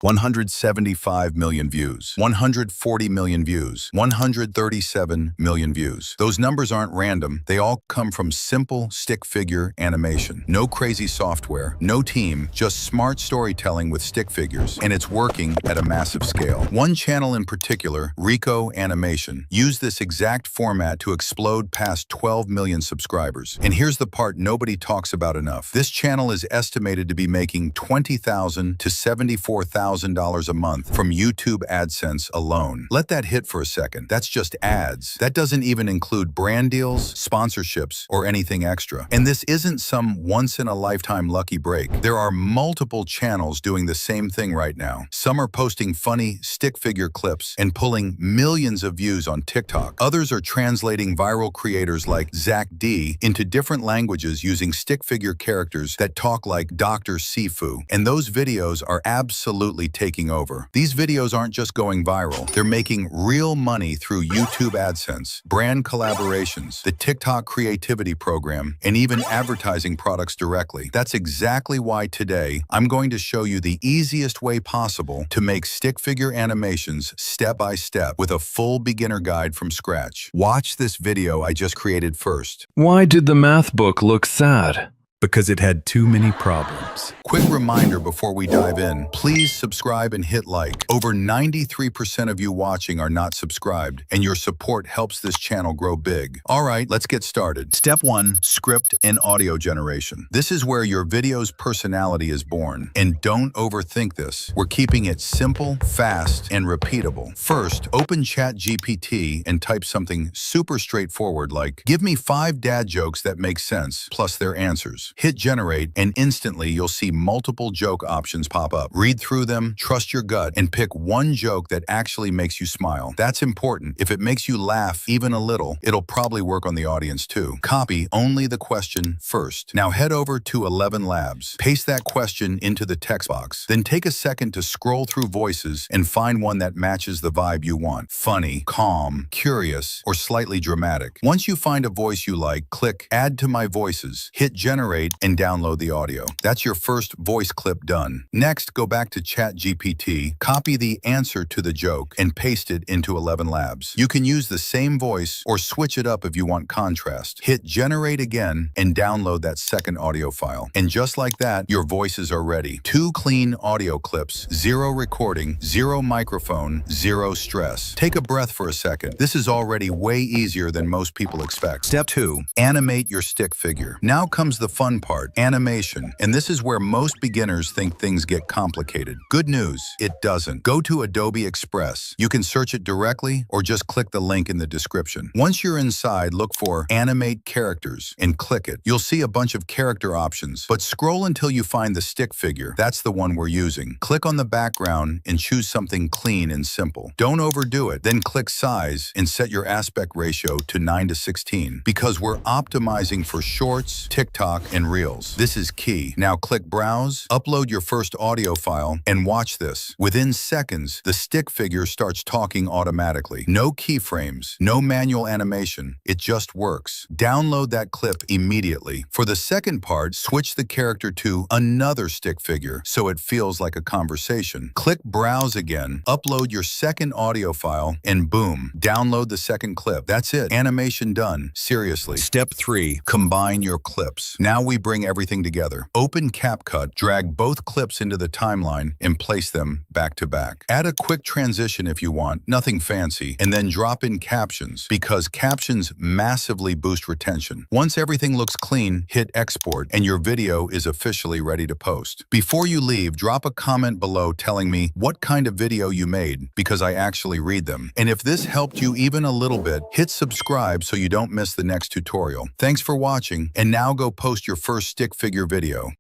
175 million views, 140 million views, 137 million views. Those numbers aren't random. They all come from simple stick figure animation. No crazy software, no team, just smart storytelling with stick figures. And it's working at a massive scale. One channel in particular, Rico Animation, used this exact format to explode past 12 million subscribers. And here's the part nobody talks about enough. This channel is estimated to be making $20,000 to $74,000 a month from YouTube AdSense alone. Let that hit for a second. That's just ads. That doesn't even include brand deals, sponsorships, or anything extra. And this isn't some once-in-a-lifetime lucky break. There are multiple channels doing the same thing right now. Some are posting funny stick figure clips and pulling millions of views on TikTok. Others are translating viral creators like Zach D into different languages using stick figure characters that talk like Dr. Sifu. And those videos are absolutely taking over. These videos aren't just going viral. They're making real money through YouTube AdSense, brand collaborations, the TikTok creativity program, and even advertising products directly. That's exactly why today I'm going to show you the easiest way possible to make stick figure animations step by step with a full beginner guide from scratch. Watch this video I just created first. Why did the math book look sad? Because it had too many problems. Quick reminder before we dive in, please subscribe and hit like. Over 93% of you watching are not subscribed, and your support helps this channel grow big. All right, let's get started. Step 1, script and audio generation. This is where your video's personality is born. And don't overthink this. We're keeping it simple, fast, and repeatable. First, open ChatGPT and type something super straightforward like, give me 5 dad jokes that make sense, plus their answers. Hit generate, and instantly you'll see multiple joke options pop up. Read through them, trust your gut, and pick one joke that actually makes you smile. That's important. If it makes you laugh even a little, it'll probably work on the audience too. Copy only the question first. Now head over to ElevenLabs. Paste that question into the text box. Then take a second to scroll through voices and find one that matches the vibe you want. Funny, calm, curious, or slightly dramatic. Once you find a voice you like, click Add to My Voices. Hit generate and download the audio. That's your first voice clip done. Next, go back to ChatGPT, copy the answer to the joke, and paste it into ElevenLabs. You can use the same voice or switch it up if you want contrast. Hit generate again and download that second audio file. And just like that, your voices are ready. 2 clean audio clips, 0 recording, 0 microphone, 0 stress. Take a breath for a second. This is already way easier than most people expect. Step 2, animate your stick figure. Now comes the fun part, animation. And this is where most beginners think things get complicated. Good news, it doesn't. Go to Adobe Express. You can search it directly or just click the link in the description. Once you're inside, look for Animate Characters and click it. You'll see a bunch of character options, but scroll until you find the stick figure. That's the one we're using. Click on the background and choose something clean and simple. Don't overdo it. Then click Size and set your aspect ratio to 9:16 because we're optimizing for Shorts, TikTok, and Reels. This is key. Now click Browse, upload your first audio file, and watch this. Within seconds, the stick figure starts talking automatically. No keyframes, no manual animation. It just works. Download that clip immediately. For the second part, switch the character to another stick figure so it feels like a conversation. Click Browse again, upload your second audio file, and boom, download the second clip. That's it. Animation done. Seriously. Step 3, combine your clips. Now we bring everything together. Open CapCut, drag both clips into the timeline, and place them back to back. Add a quick transition if you want, nothing fancy, and then drop in captions because captions massively boost retention. Once everything looks clean, hit export, and your video is officially ready to post. Before you leave, drop a comment below telling me what kind of video you made because I actually read them. And if this helped you even a little bit, hit subscribe so you don't miss the next tutorial. Thanks for watching, and now go post your first stick figure video.